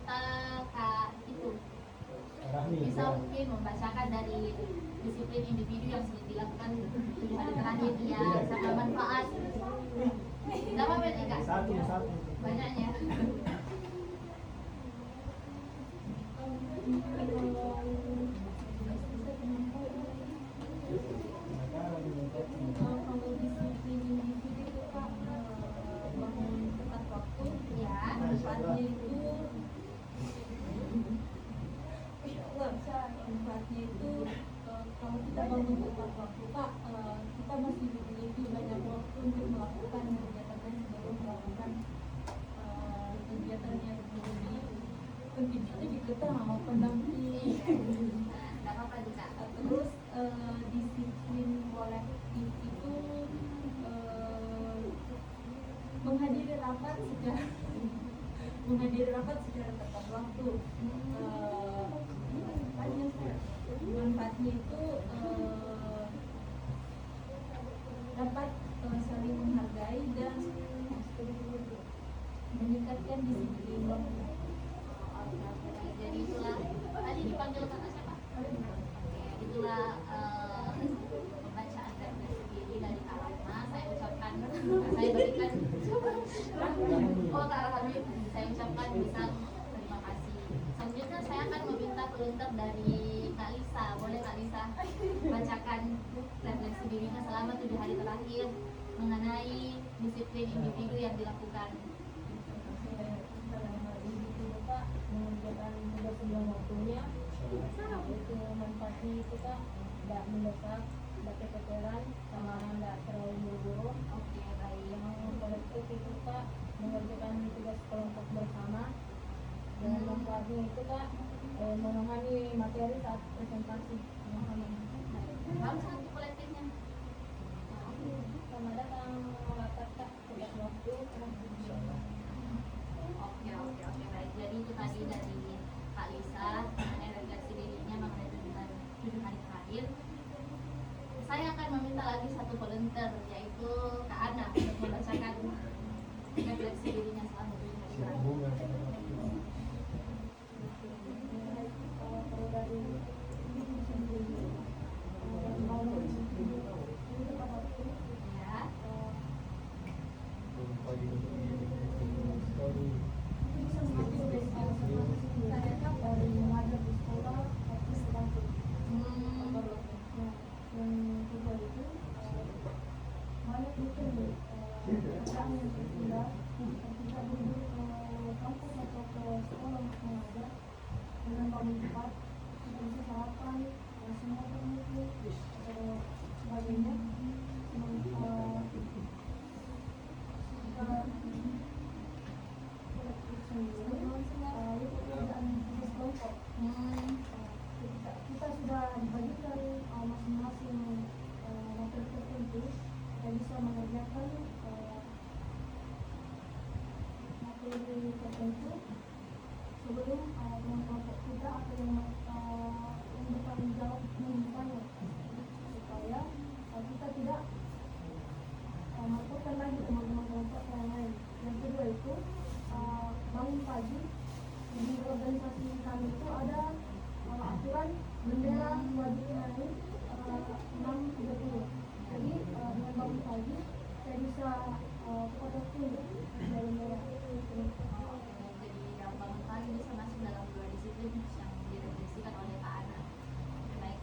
anggota Kak itu Rahmi bisa mungkin membacakan dari disiplin individu yang sudah dilakukan 7 hari terakhir ya, sama manfaat. Berapa banyak Kak? satu Banyaknya. Kalau disiplin individu itu Kak, bangun tepat waktu, Ya. manfaatnya itu manfaatnya itu kalau kita bangun tepat waktu Kak, kita masih memiliki banyak waktu untuk melakukan kegiatan lain sebelum melakukan kegiatan yang lebih penting itu kita mau pendamping. Enggak apa-apa tuh Kak. Terus disiplin kolektif itu menghadiri rapat secara tepat waktu. Manfaatnya itu dapat saling menghargai dan meningkatkan disiplin. Jadi itulah tadi dipanggil kakak siapa? Oke, itulah pembacaan refleksi diri dari Kak Rahma. Saya ucapkan, saya berikan oh Kak Rahmi, saya ucapkan bisa terima kasih. Selanjutnya saya akan meminta peluntur dari Kak Lisa. Boleh Kak Lisa bacakan refleksi dirinya selama 7 hari terakhir mengenai disiplin individu yang dilakukan. Dalam hal ini kita mengerjakan tugas sebelum waktunya, itu manfaatnya itu Kak tidak mendesak, tidak keteteran, sama tidak terlalu buru-buru. Oke, baik. Yang kolektif itu Kak mengerjakan tugas kelompok bersama. Dan manfaatnya itu Kak memahami materi saat presentasi. Baru satu kolektifnya. Sama datang rapat Kak tidak waktu. Oke, baik. Jadi itu tadi dari Kak Lisa mengenai refleksi dirinya mengenai 7 hari terakhir. Saya akan meminta lagi satu volunteer, yaitu Kak Ana untuk membacakan refleksi dirinya selama 7 hari terakhir. Kalau dari Ya. saya Kak dari mengajar di sekolah tapi sedang yang kedua itu banyak itu pekerjaan yang tertunda tidak duduk ke kampus atau ke sekolah untuk mengajar dengan bangun cepat tidak bisa sarapan semua itu atau sebagainya kita sudah dibagikan masing-masing materi tertentu yang bisa mengerjakan materi tertentu sebelum kelompok kita atau yang bertanggung jawab mengumumkannya supaya kita tidak melakukan lagi teman-teman kelompok yang lain. Yang kedua itu bangun pagi di organisasi kami itu ada aturan bendera wajib naik 6.30. Jadi dengan bangun pagi saya bisa foto untuk bendera. Jadi yang bangun pagi bisa masuk dalam 2 disiplin yang direfleksikan oleh Kak Ana. Oke, baik.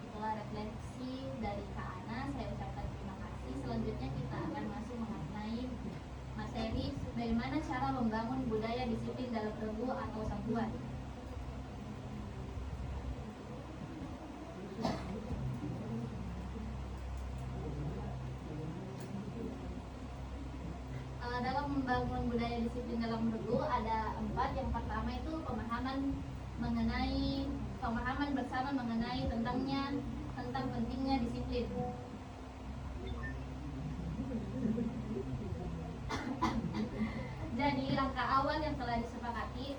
Itulah refleksi dari Kak Ana. Saya ucapkan terima kasih. Selanjutnya kita akan masuk mengenai materi bagaimana cara membangun budaya disiplin dalam regu atau satuan. Dalam membangun budaya disiplin dalam regu ada 4. Yang pertama itu pemahaman bersama mengenai tentang pentingnya disiplin. Jadi langkah awal yang telah disepakati,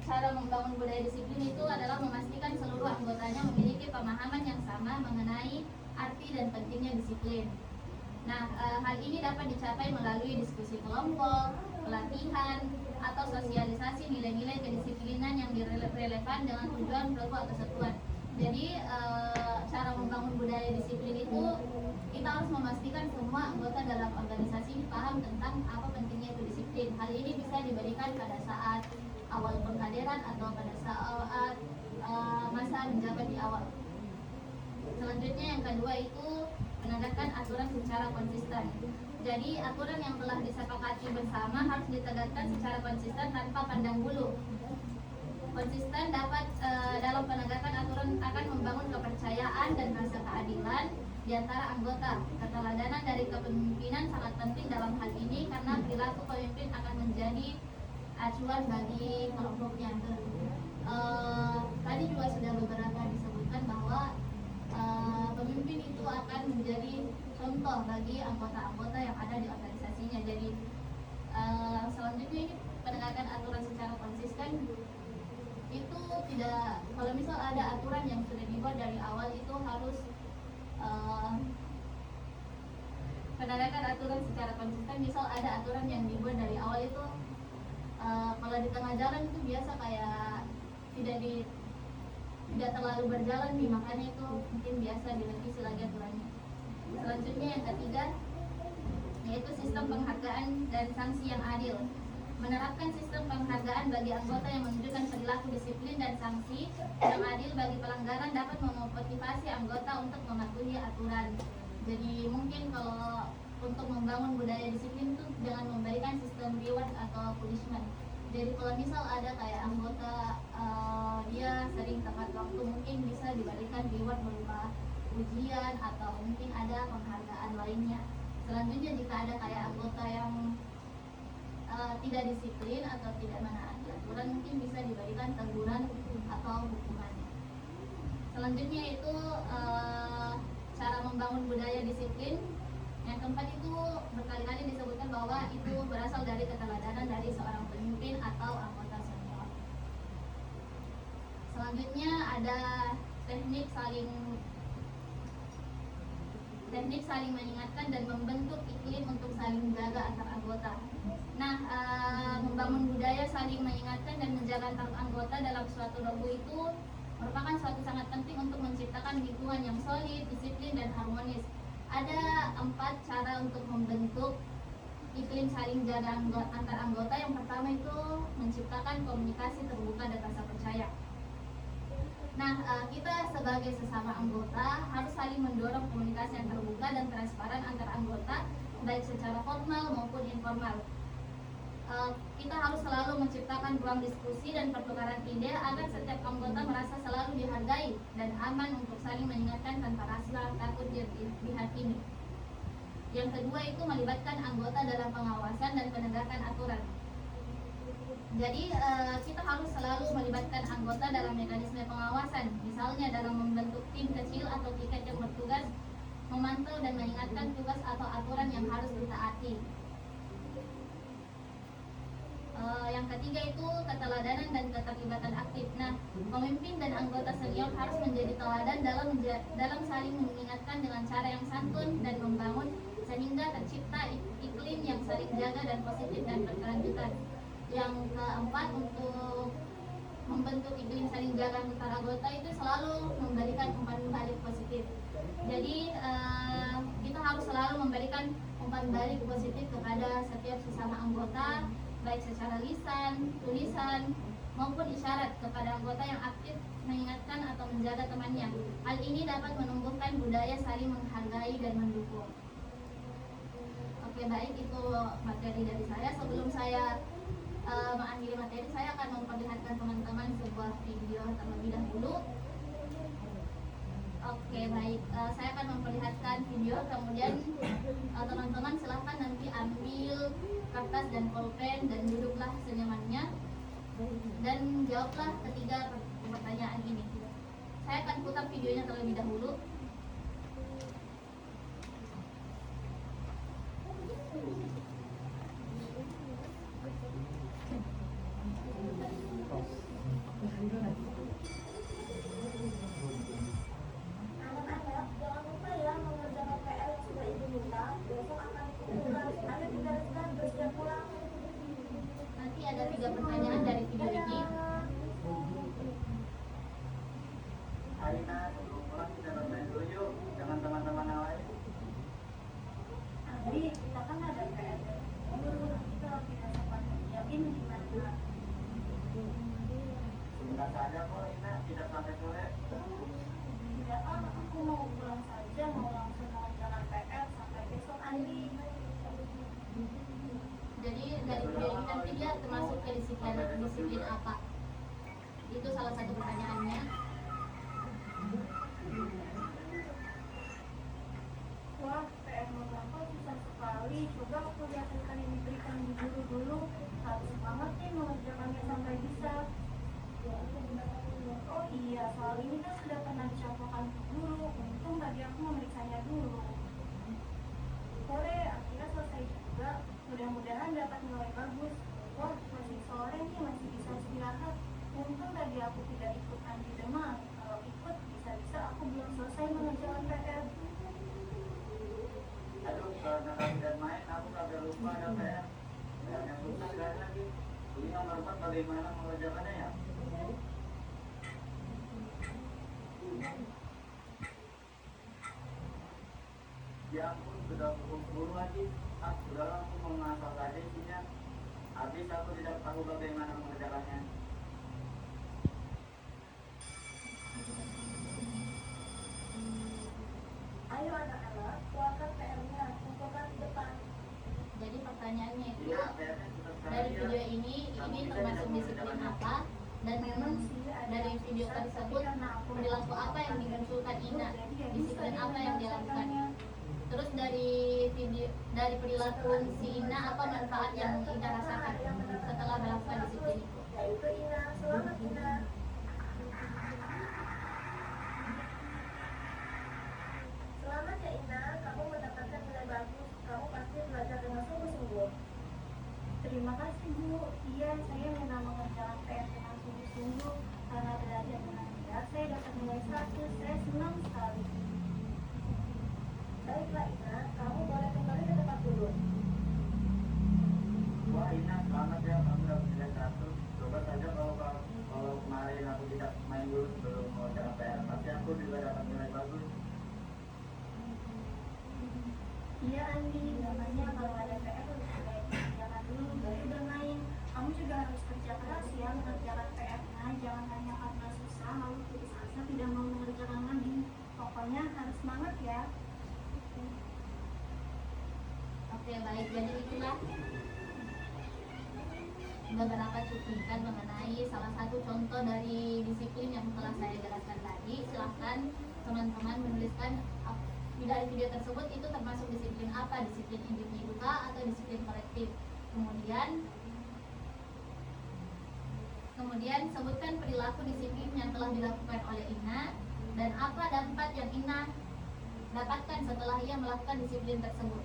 cara membangun budaya disiplin itu adalah memastikan seluruh anggotanya memiliki pemahaman yang sama mengenai arti dan pentingnya disiplin. Nah, hal ini dapat dicapai melalui diskusi kelompok, pelatihan, atau sosialisasi nilai-nilai kedisiplinan yang relevan dengan tujuan kelompok atau satuan. Jadi cara membangun budaya disiplin itu kita harus memastikan semua anggota dalam organisasi paham tentang apa pentingnya itu disiplin. Hal ini bisa diberikan pada saat awal pengkaderan atau pada saat masa menjabat di awal. Selanjutnya yang kedua itu menegakkan aturan secara konsisten. Jadi aturan yang telah disepakati bersama harus ditegakkan secara konsisten tanpa pandang bulu. Konsisten dapat dalam penegakan aturan akan membangun kepercayaan dan rasa keadilan di antara anggota. Keteladanan dari kepemimpinan sangat penting dalam hal ini karena perilaku pemimpin akan menjadi acuan bagi kelompoknya. Tadi juga sudah beberapa disebutkan bahwa pemimpin itu akan menjadi contoh bagi anggota-anggota yang ada di organisasinya. Jadi selanjutnya ini penegakan aturan secara konsisten itu tidak, kalau misal ada aturan yang sudah dibuat dari awal itu harus penegakan aturan secara konsisten. Misal ada aturan yang dibuat dari awal itu kalau di tengah jalan itu biasa kayak tidak terlalu berjalan nih, makanya itu mungkin biasa direvisi lagi aturannya. Selanjutnya yang ketiga yaitu sistem penghargaan dan sanksi yang adil. Menerapkan sistem penghargaan bagi anggota yang menunjukkan perilaku disiplin dan sanksi yang adil bagi pelanggaran dapat memotivasi anggota untuk mematuhi aturan. Jadi mungkin kalau untuk membangun budaya disiplin itu jangan memberikan sistem reward atau punishment. Jadi kalau misal ada kayak anggota dia sering tepat waktu, mungkin bisa diberikan reward berupa ujian atau mungkin ada penghargaan lainnya. Selanjutnya jika ada kayak anggota yang tidak disiplin atau tidak menaati aturan, mungkin bisa diberikan teguran atau hukuman. Selanjutnya itu cara membangun budaya disiplin. Yang keempat itu berkali-kali disebutkan bahwa itu berasal dari keteladanan dari seorang pemimpin atau anggota senior. Selanjutnya ada teknik saling mengingatkan dan membentuk iklim untuk saling menjaga antar anggota. Nah, membangun budaya saling mengingatkan dan menjaga antar anggota dalam suatu regu itu merupakan suatu sangat penting untuk menciptakan lingkungan yang solid, disiplin, dan harmonis. Ada 4 cara untuk membentuk iklim saling jaga antar anggota. Yang pertama itu menciptakan komunikasi terbuka dan rasa percaya. Nah, kita sebagai sesama anggota harus saling mendorong komunikasi yang terbuka dan transparan antar anggota, baik secara formal maupun informal. Kita harus selalu menciptakan ruang diskusi dan pertukaran ide agar setiap anggota merasa selalu dihargai dan aman untuk saling mengingatkan tanpa rasa takut dihakimi. Yang kedua itu melibatkan anggota dalam pengawasan dan penegakan aturan. Jadi kita harus selalu melibatkan anggota dalam mekanisme pengawasan, misalnya dalam membentuk tim kecil atau piket yang bertugas memantau dan mengingatkan tugas atau aturan yang harus ditaati. Yang ketiga itu keteladanan dan keterlibatan aktif. Nah, pemimpin dan anggota senior harus menjadi teladan dalam saling mengingatkan dengan cara yang santun dan membangun sehingga tercipta iklim yang saling jaga dan positif dan berkelanjutan. Yang keempat, untuk membentuk iklim saling jaga antar anggota itu selalu memberikan umpan balik positif. Jadi kita harus selalu memberikan umpan balik positif kepada setiap sesama anggota, baik secara lisan, tulisan, maupun isyarat kepada anggota yang aktif mengingatkan atau menjaga temannya. Hal ini dapat menumbuhkan budaya saling menghargai dan mendukung. Oke, baik, itu materi dari saya. Sebelum saya mengakhiri materi, saya akan memperlihatkan teman-teman sebuah video terlebih dahulu. Oke, baik, saya akan memperlihatkan video, kemudian teman-teman silahkan nanti ambil kertas dan pulpen dan duduklah senyamannya dan jawablah ketiga pertanyaan ini. Saya akan putar videonya terlebih dahulu. Anak-anak, jangan lupa ya mengerjakan PR yang sudah ibu minta. Besok akan tugas. Anda tidak bersiap pulang. 3 pertanyaan dari video ini. Aina, sebelum pulang kita bermain dulu yuk dengan teman-teman yang lain. Nanti kita kan ada PR dari guru, nanti kalau kita sempat kerjain gimana? Sebentar saja kok Ina, tidak sampai sore. Tidak aku mau pulang saja, mau langsung mengerjakan PR sampai besok Andi. Jadi dari video ini nanti dia termasuk ke disiplin apa? Itu salah satu pertanyaannya. Wah, PR Bapak susah sekali. Coba aku lihatkan yang diberikan di guru dulu. Harus banget nih mengerjakannya sampai bisa. Oh iya, soal ini kan sudah pernah dicontohkan ke guru. Untung tadi aku memeriksanya dulu. Sore, akhirnya selesai juga. Mudah-mudahan dapat nilai bagus. Wah, masih sore nih, masih bisa istirahat. Untung tadi aku tidak ikut Andi demam. Kalau ikut, bisa-bisa aku belum selesai mengerjakan PR. Aduh, karena kami dan main, aku kagak lupa ada PR. PR yang susah sekali lagi. Ini nomor 4 bagaimana mengerjakannya ya? Ya ampun, sudah pukul 10 lagi. Sudah langsung mengasal saja isinya. Habis aku tidak tahu bagaimana mengerjakannya. Ayo anak-anak, keluarkan PR-nya, kumpulkan di depan. Jadi pertanyaannya itu Iya, PR-nya sudah dari sekali video ya. ini termasuk disiplin apa? Dan memang dari video tersebut perilaku apa yang dimunculkan Ina? Disiplin apa yang dilakukan? Terus dari perilaku si Ina apa manfaat yang Ina rasakan setelah melakukan disiplin itu? Yaitu Ina, selamat Ina. Selamat ya Ina, kamu mendapatkan nilai bagus. Kamu pasti belajar dengan sungguh-sungguh. Terima kasih Bu. Iya, saya memang mengerjakan PR dengan sungguh-sungguh. Karena belajar dengan giat, saya dapat nilai 100. Saya senang sekali. Baiklah Ina, kamu boleh kembali ke tempat dulu. Wah Ina, selamat ya, kamu dapat nilai 100. Coba saja kalau kemarin aku tidak main dulu sebelum mengerjakan PR, pasti aku juga dapat nilai bagus. Iya Andi, namanya kalau ada PR harus dikerjakan dulu baru bermain. Kamu juga harus kerja keras ya mengerjakan PR-nya. Jangan hanya karena susah lalu putus asa tidak mau mengerjakan lagi. Pokoknya harus semangat ya. Oke baik, jadi itulah beberapa cuplikan mengenai salah satu contoh dari disiplin yang telah saya jelaskan tadi. Silahkan teman-teman menuliskan dari video tersebut itu termasuk disiplin apa, disiplin individu kah atau disiplin kolektif. Kemudian sebutkan perilaku disiplin yang telah dilakukan oleh Ina dan apa dampak yang Ina dapatkan setelah ia melakukan disiplin tersebut.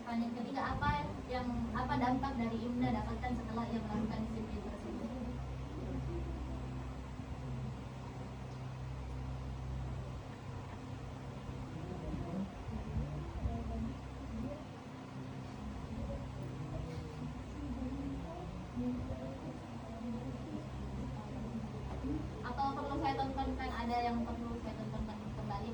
Pertanyaan ketiga, apa dampak dari Ina dapatkan setelah ia melakukan disiplin tersebut? Atau perlu saya tontonkan, ada yang perlu saya tontonkan kembali?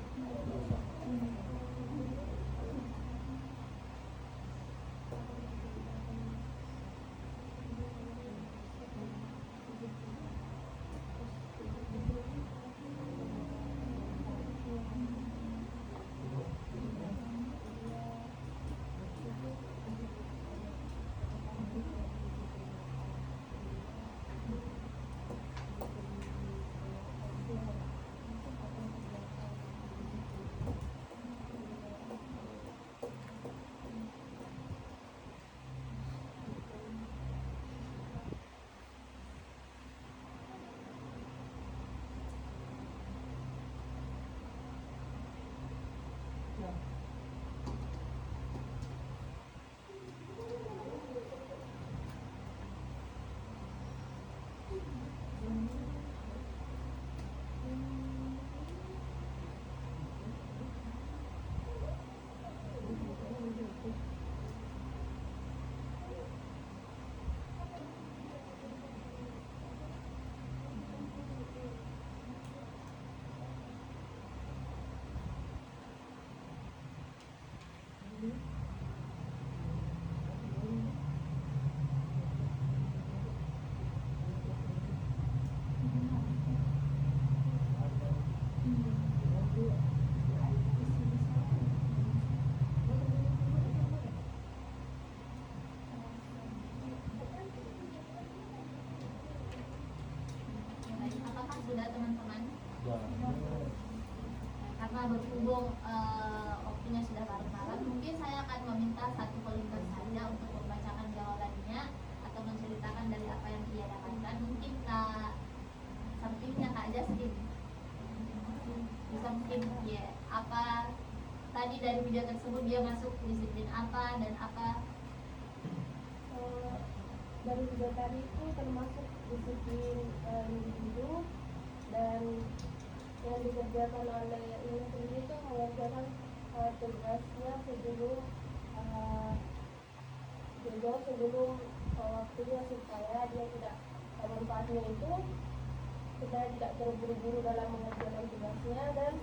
ada teman-teman. Ya. Karena berhubung waktunya sudah larut malam, mungkin saya akan meminta satu volunteer saja untuk membacakan jawabannya atau menceritakan dari apa yang dia dapatkan. Mungkin Kak sampingnya Kak Justin bisa mungkin ya apa tadi dari video tersebut dia masuk disiplin apa dan apa. Dari video tadi itu termasuk disiplin individu, dan yang dikerjakan oleh ini sendiri itu mengerjakan tugasnya sebelum waktunya, supaya dia tidak manfaatnya itu supaya tidak terburu-buru dalam mengerjakan tugasnya, dan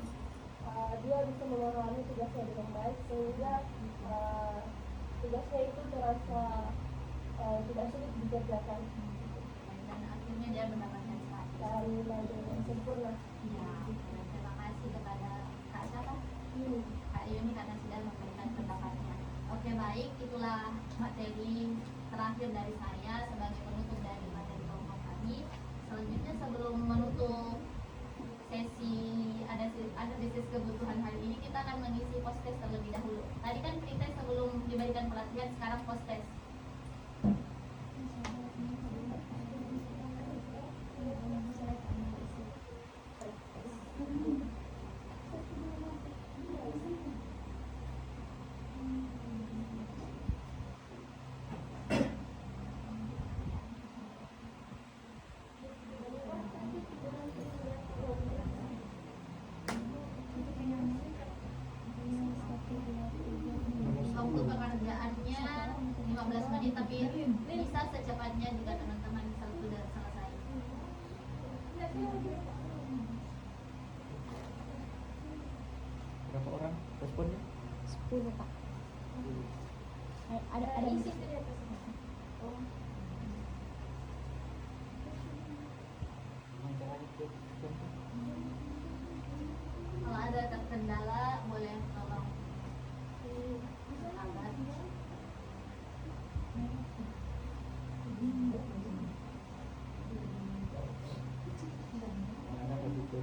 dia bisa memahami tugasnya dengan baik sehingga tugasnya itu terasa tidak sulit dikerjakan Dan akhirnya dia mendapatkan dan nilai yang sempurna. ya. Dan terima kasih kepada Kak siapa? Kak Yuni karena sudah memberikan pendapatnya. Oke baik, itulah materi terakhir dari saya sebagai penutup dari materi kelompok kami. Selanjutnya sebelum menutup sesi ada bisnis kebutuhan hari ini, kita akan mengisi post test terlebih dahulu. Tadi kan kita sebelum diberikan pelatihan, sekarang post test. Waktu pekerjaannya 15 menit, tapi bisa secepatnya jika teman-teman sudah selesai. Berapa orang responnya? 10 Pak. Ada isi Kalau ada terkendala boleh tolong lambat. Ada begitu.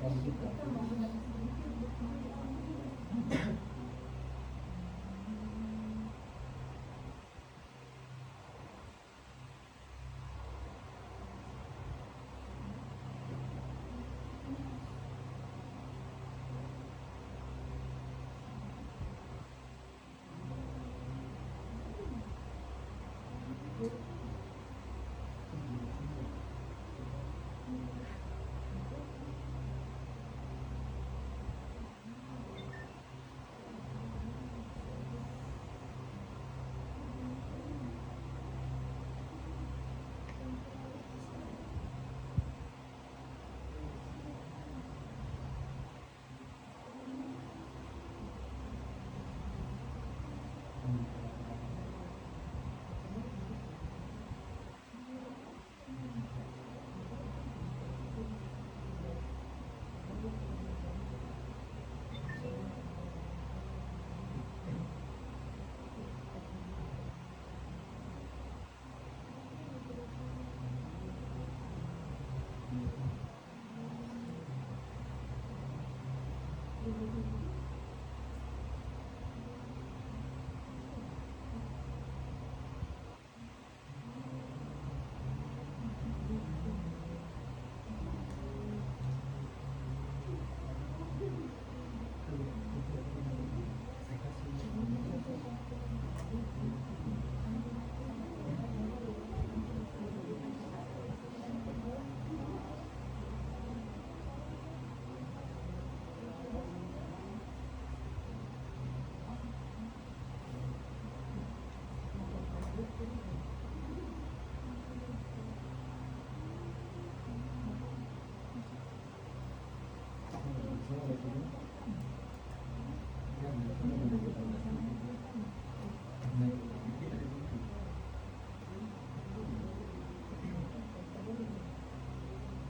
bagi kita.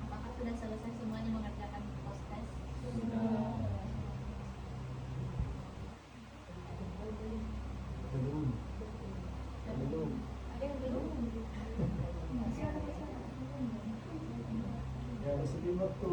Apakah sudah selesai semuanya mengerjakan post test? Belum. Ada yang belum? Masih ada Ya mesti waktu.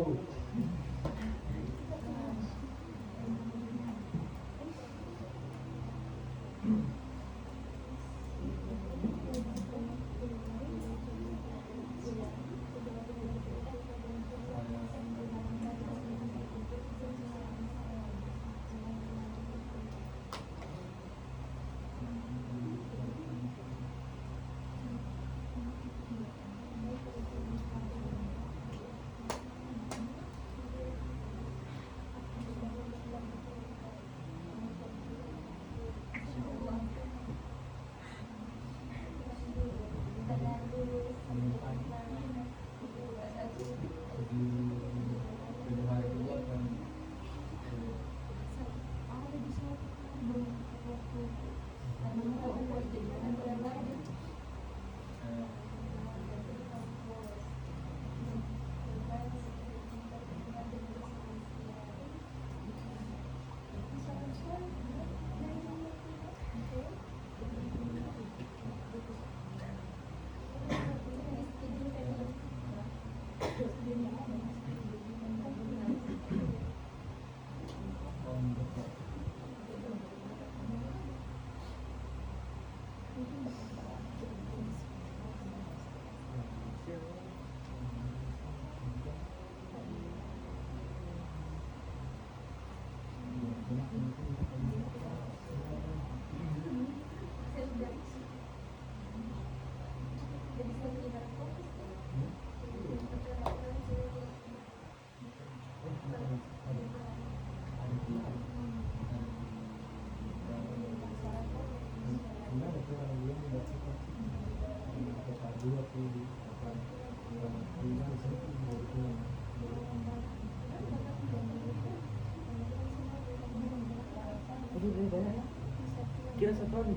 Kira satu hari.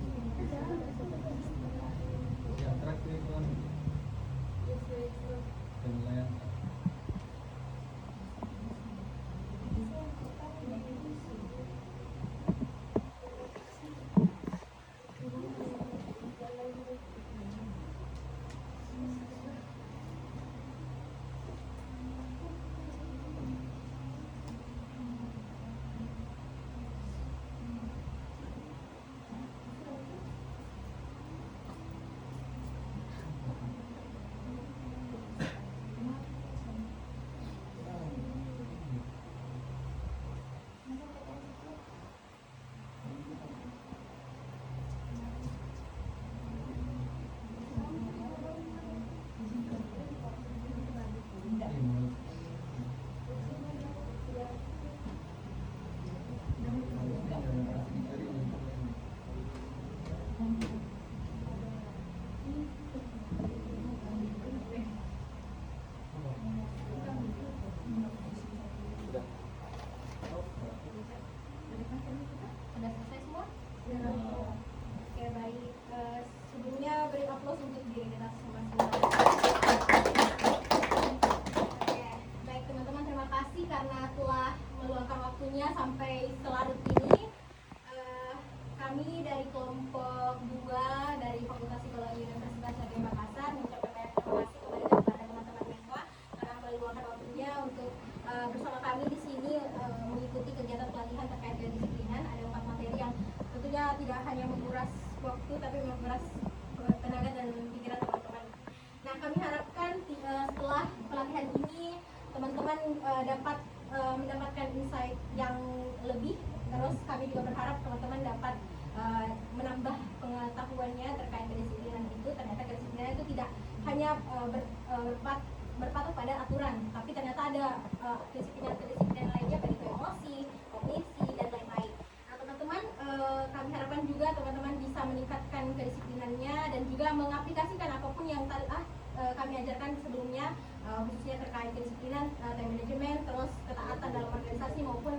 Ya terakhir itu kan penilaian. kami juga berharap teman-teman dapat menambah pengetahuannya terkait kedisiplinan itu. Ternyata kedisiplinan itu tidak hanya berpatok pada aturan, tapi ternyata ada kedisiplinan lainnya, baik itu emosi, kognisi, dan lain-lain. Nah teman-teman, kami harapkan juga teman-teman bisa meningkatkan kedisiplinannya dan juga mengaplikasikan apapun yang kami ajarkan sebelumnya, khususnya terkait kedisiplinan, time management, terus ketaatan dalam organisasi maupun